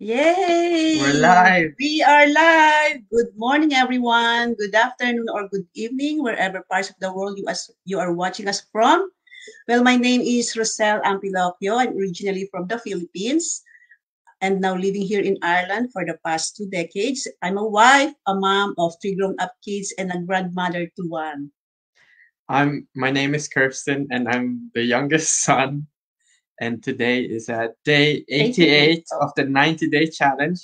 We're Yay! live. We are live. Good morning, everyone. Good afternoon or good evening, wherever parts of the world you are watching us from. Well, my name is Rosel Ampilocchio. I'm originally from the Philippines and now living here in Ireland for the past 2 decades. I'm a wife, a mom of three grown-up kids, and a grandmother to one. My name is Kirsten and I'm the youngest son. And today is day 88 of the 90-day challenge.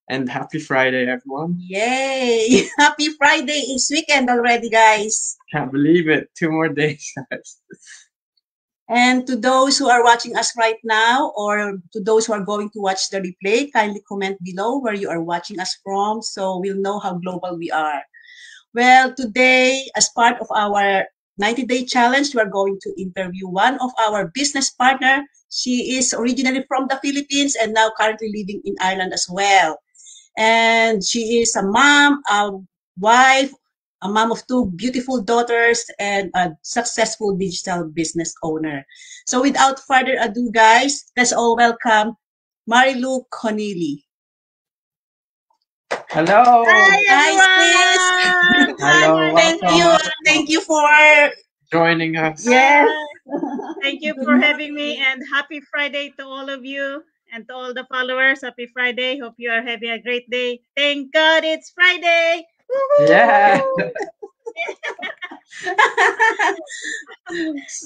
And happy Friday, everyone. Yay! Happy Friday. It's weekend already, guys. Can't believe it. 2 more days, guys. And to those who are watching us right now, or to those who are going to watch the replay, kindly comment below where you are watching us from so we'll know how global we are. Well, today, as part of our 90-day challenge, we are going to interview one of our business partner. She is originally from the Philippines and now currently living in Ireland as well. And she is a mom, a wife, a mom of two beautiful daughters, and a successful digital business owner. So without further ado, guys, let's all welcome Marilu Conneely. Hello. Hi, sis. Hello. Thank you. Welcome. Thank you for Joining us. yes. Thank you Good for having me, morning. and happy Friday to all of you and to all the followers. Happy Friday. Hope you are having a great day. Thank God it's Friday. Yeah. Woohoo!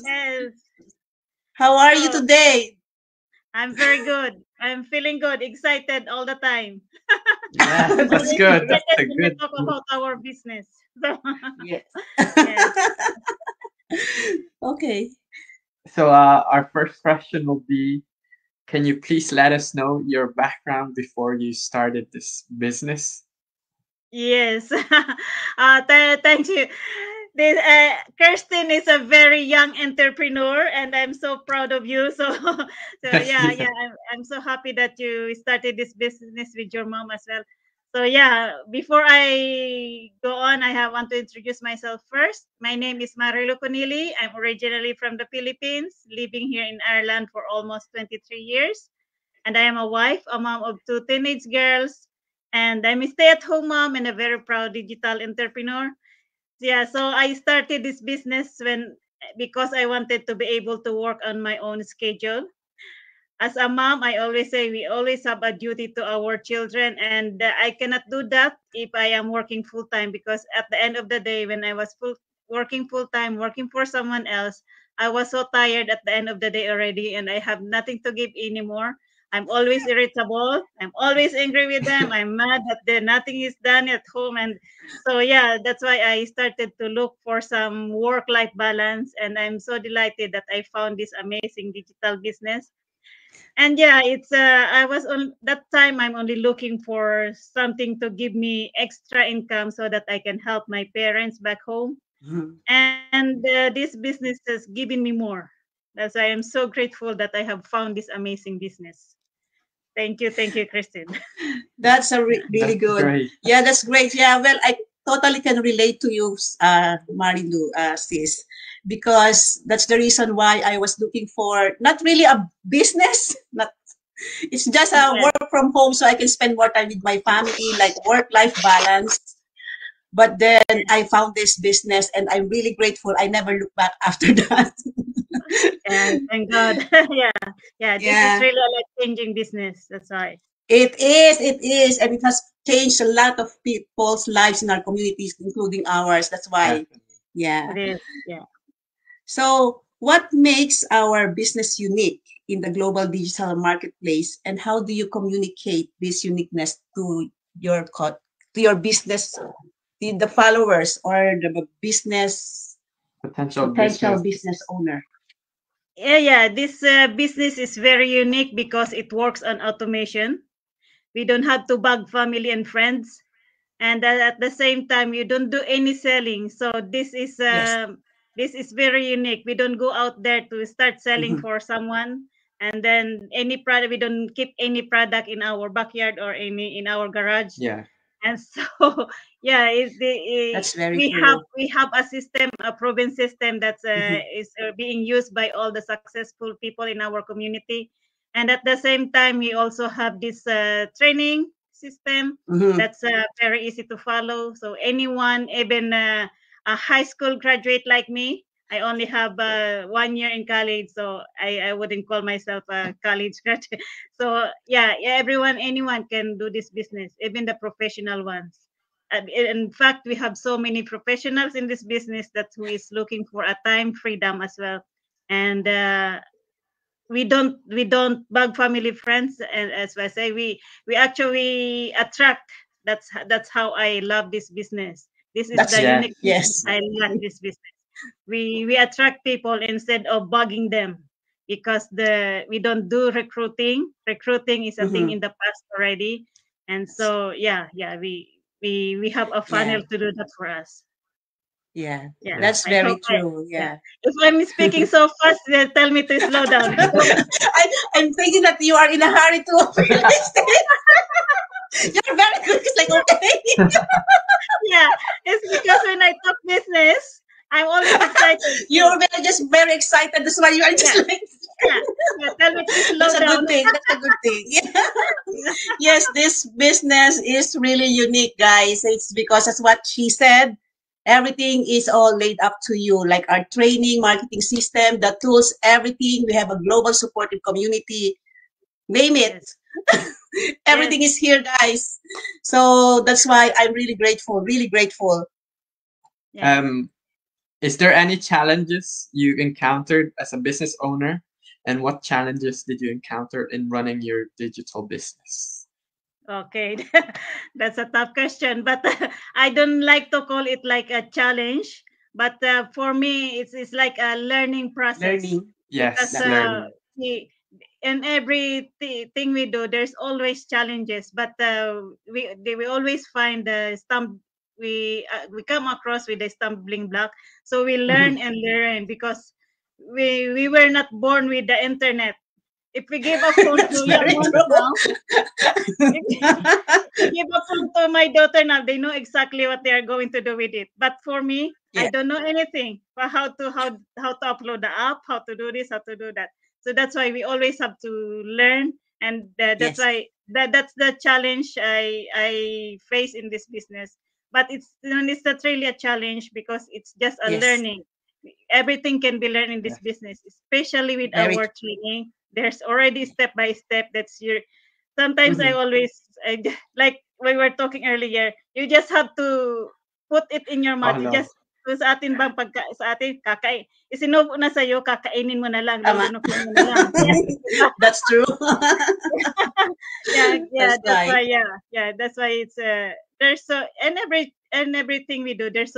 Yes, How are you so today? I'm very good. I'm feeling good, excited all the time. Yeah, that's That's good. That's Excited a when we good. talk about our business. So, yes. yes. Okay. So, our first question will be, can you please let us know your background before you started this business? Yes. Thank you. This Kirsten is a very young entrepreneur, and I'm so proud of you. So, Yeah. I'm so happy that you started this business with your mom as well. So yeah, before I go on, want to introduce myself first. My name is Marilu Conili. I'm originally from the Philippines, living here in Ireland for almost 23 years, and I am a wife, a mom of two teenage girls, and I'm a stay-at-home mom and a very proud digital entrepreneur. Yeah, so I started this business when because I wanted to be able to work on my own schedule. As a mom, I always say we always have a duty to our children, and I cannot do that if I am working full time, because at the end of the day, when I was working full time, working for someone else, I was so tired at the end of the day already, and I have nothing to give anymore. I'm always irritable. I'm always angry with them. I'm mad that nothing is done at home, and so yeah, that's why I started to look for some work-life balance, and I'm so delighted that I found this amazing digital business. And yeah, it's I was on that time, I'm only looking for something to give me extra income so that I can help my parents back home. And this business has given me more. That's why I'm so grateful that I have found this amazing business. Thank you, Christine. That's really That's good. great. Yeah, that's great. Yeah, well, I totally can relate to you, Marilu, sis, because that's the reason why I was looking for not really a business, not it's just a Yes. work from home so I can spend more time with my family, like work-life balance. But then I found this business and I'm really grateful. I never look back after that. And thank God. Yeah, yeah, this is Yeah, really a life-changing business. That's why. it is, and it has changed a lot of people's lives in our communities, including ours. That's why, Definitely. yeah. It is. Yeah. So, what makes our business unique in the global digital marketplace, and how do you communicate this uniqueness to to your business, the followers or the business Potential potential business. business owner? Yeah. This business is very unique because it works on automation. We don't have to bug family and friends, and at the same time, you don't do any selling. So Yes. this is very unique. We don't go out there to start selling Mhm. for someone, and then any product. We don't keep any product in our backyard or any in our garage. Yeah. And so yeah, That's very true. we have a system, a proven system that Mhm. is being used by all the successful people in our community. And at the same time, we also have this training system Mhm. that's very easy to follow. So anyone, even a high school graduate like me, I only have 1 year in college, so I wouldn't call myself a college graduate. So yeah, everyone, anyone can do this business, even the professional ones. In fact, we have so many professionals in this business that who is looking for a time freedom as well. And we don't bug family friends, and as I say, we actually attract. That's how I love this business. This is That's the Yeah. unique thing yes. I like this business. We attract people instead of bugging them, because we don't do recruiting is a thing Mhm. in the past already. And so yeah, we have a Yeah. funnel to do that for us. Yeah. Yeah, Yeah. That's I very hope true. yeah, Yeah. if I'm speaking so fast, then tell me to slow down. I'm thinking that you are in a hurry to finish this. You're very good. It's like, okay. Yeah, it's because when I talk business, I'm always excited. You're just very excited. That's why you are just Yeah, like, yeah, yeah. Tell me to slow that's a down. good thing. That's a good thing. Yeah. Yes, this business is really unique, guys. It's because that's what she said. Everything is all laid up to you, like our training, marketing system, the tools, everything. We have a global supportive community. Name it. Yes, yes, Everything is here, guys. So that's why I'm really grateful, really grateful. yeah. Is there any challenges you encountered as a business owner, and what challenges did you encounter in running your digital business? Okay, that's a tough question, but I don't like to call it like a challenge. But for me, it's like a learning process, Learning. because Yes, That's true. learning. in every thing we do, there's always challenges. But we always find the we come across with a stumbling block. So we learn Mhm. and learn, because we were not born with the internet. If we give a phone to That's young very ones true. now, if we give a phone to my daughter now, they know exactly what they are going to do with it. But for me, I Yeah. don't know anything for how to upload the app, how to do this, how to do that. So that's why we always have to learn, and that's Yes. why that's the challenge I face in this business. But it's not really a challenge, because it's just a Yes. learning. Everything can be learned in Yeah. this business, especially with Very our true. training. There's already step by step. That's your Sometimes I Mhm. always like we were talking earlier, you just have to put it in your Oh mouth. You no. just kung sa atin bang sa atin isinubo na sa'yo, kakainin mo na lang, Tama. lulunukin mo na lang. Yeah, diba? That's true. Yeah, That's that's right. why, yeah, that's why it's there's so and everything we do, there's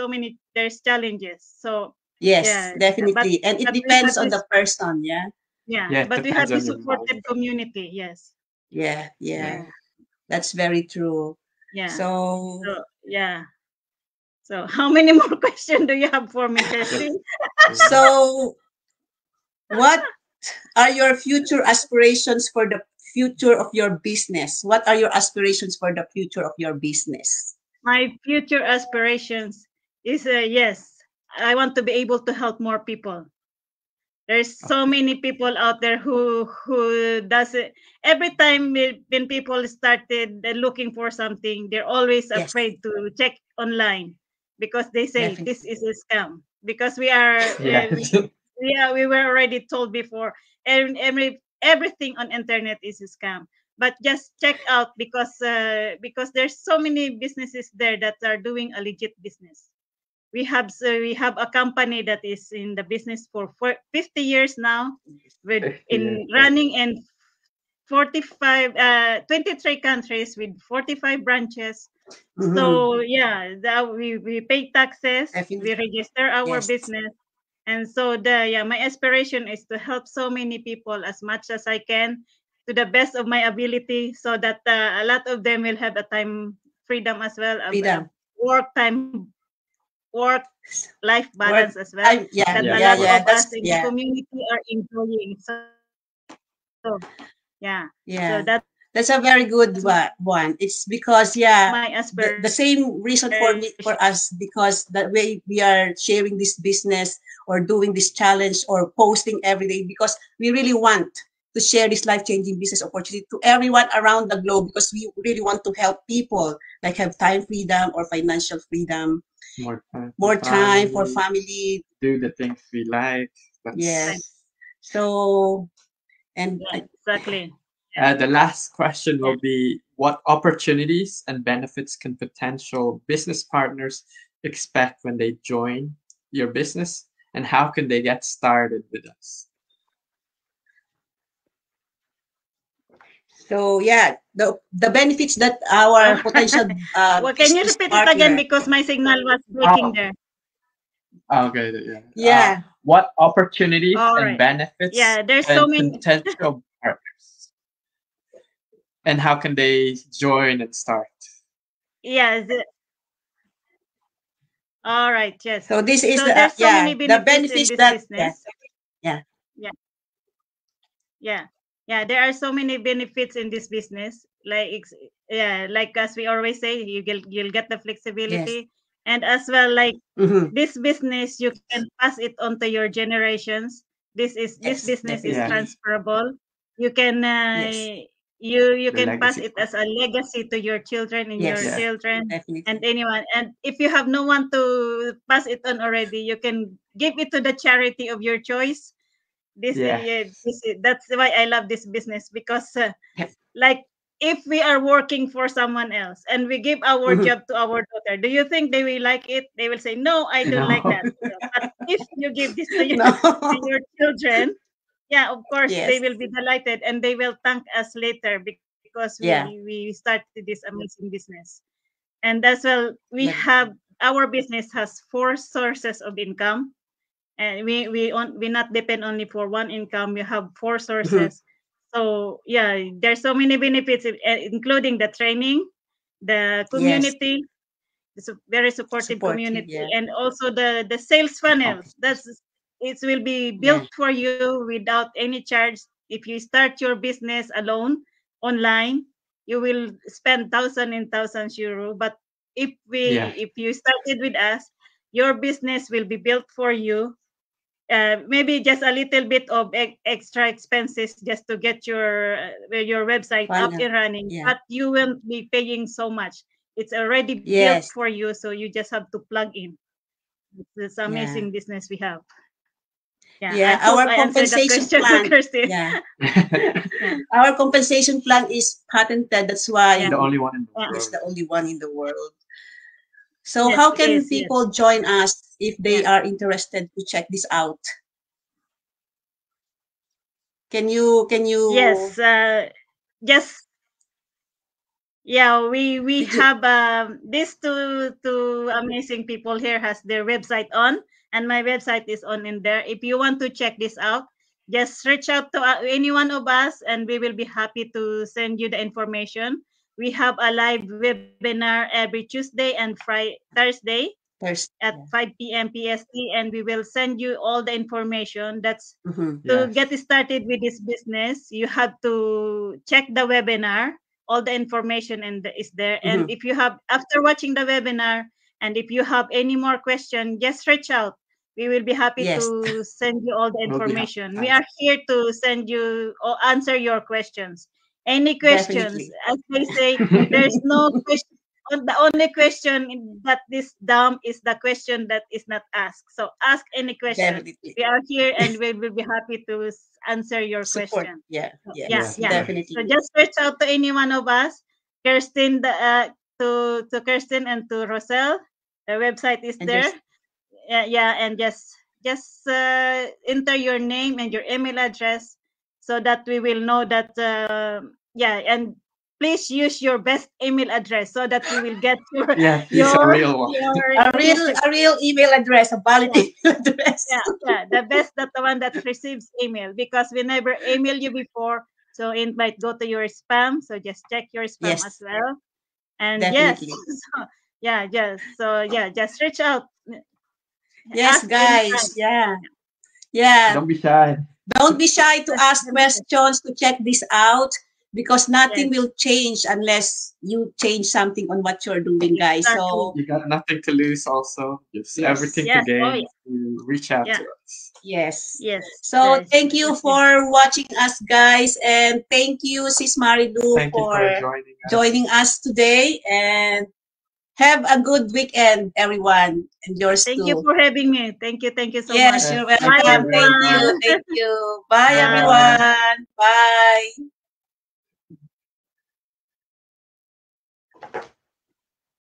challenges. So Yes, yeah, definitely. And it but we have depends on this the person. Yeah. yeah, Yeah, it but we depends have on this your supportive market. community. Yes, Yeah. Yeah. yeah, That's very true. yeah. So, So yeah. So how many more questions do you have for me, So, Kirsty? so what are your future aspirations for the future of your business? What are your aspirations for the future of your business? My future aspirations is yes, I want to be able to help more people. There's so okay. many people out there who does it. Every time when people started looking for something, they're always Yes, afraid to check online, because they say this definitely. is a scam. Because we are Yeah. yeah, we were already told before, and everything on internet is a scam. But just check out, because there's so many businesses there that are doing a legit business. We have a company that is in the business for 50 years now, with 50 years. in running in 23 countries with 45 branches. Mm-hmm. So yeah, we pay taxes, Definitely. we register our Yes. business. And so my aspiration is to help so many people as much as I can, to the best of my ability, so that a lot of them will have a time freedom as well, Freedom. work life Work balance as well, time. Yeah. that Yeah. a Yeah. lot Yeah. of us That's, in the yeah. community are enjoying. So yeah, so Yeah. That's a very good one. It's because, yeah, my the same reason for me, aspiration. for us, because that way we are sharing this business or doing this challenge or posting every day, because we really want to share this life-changing business opportunity to everyone around the globe, because we really want to help people like have time freedom or financial freedom, more time for family. do the things we like. Yes. So, and Exactly. the last question will be, what opportunities and benefits can potential business partners expect when they join your business, and how can they get started with us? so yeah, the benefits that our potential Well, can you business repeat it partner. again, because my signal was breaking there? Okay, yeah. Yeah. What opportunities All and right. benefits Yeah, there's and so many. potential partners, and how can they join and start? Yeah. All right. Yes. So this is So there's so many the benefits in benefits this that business. yeah. Yeah, there are so many benefits in this business. Like as we always say, you'll get the flexibility, and as well, like this business, you can pass it on to your generations. This business is definitely. transferable. You can Yes. you The can pass legacy it as a legacy to your children and your Yes. children Definitely. and anyone. And if you have no one to pass it on already, you can give it to the charity of your choice. That's why I love this business, because like if we are working for someone else and we give our job to our daughter, do you think they will like it? They will say, no, I don't like that. But if you give this to to your children, yeah, of course they will be delighted, and they will thank us later, because we started this amazing business. And as well, we have our business has 4 sources of income, and we not depend only for one income. We have 4 sources. So yeah, there's so many benefits, including the training, the community. It's a very supportive community, and also the sales funnels. It will be built for you without any charge. If you start your business alone online, you will spend thousands and thousands euro. But if you started with us, your business will be built for you. Maybe just a little bit of extra expenses just to get your website up and running, but you won't be paying so much. It's already built for you, so you just have to plug in. It's amazing business we have. I hope our I answered the compensation question, plan. Kirsty. Our compensation plan is patented. That's why the only one in the world. It's the only one in the world. So how can people join us if they are interested to check this out? Can you Yes, just we have these two amazing people here has their website on, and my website is on in there. If you want to check this out, just reach out to any one of us, and we will be happy to send you the information. We have a live webinar every Tuesday and Thursday at 5 p.m. PST, and we will send you all the information. That's to get started with this business. You have to check the webinar. All the information is there. And if you have, after watching the webinar, and if you have any more questions, just reach out. We will be happy to send you all the information. We are here to send you or answer your questions. Any questions? As they say, there's no question. The only question that is dumb is the question that is not asked. So ask any question. We are here, and we will be happy to answer your question. Definitely. So just reach out to any one of us, Kirsten, to Kirsten and to Roselle. The website is there. And just enter your name and your email address, so that we will know that. And please use your best email address, so that we will get your a real one. A real email address, a valid email address. The best, that the one that receives email, because we never email you before, so it might go to your spam. So just check your spam as well. And definitely. Just reach out. Yes, guys. Don't be shy. Don't be shy to ask questions, to check this out, because nothing will change unless you change something on what you're doing, guys. So you got nothing to lose. Also, just everything to gain. Reach out to us. Yes. Yes, So guys. thank you Definitely. for watching us, guys, and thank you, Sis Marilu, Thank you for for joining us. joining us today. And have a good weekend, everyone, and yours Thank you too. for having me. Thank you so much. Yes, you're Thank Bye, you welcome. very Thank much. you. everyone. Thank you. Bye, Bye. Bye. everyone. Bye.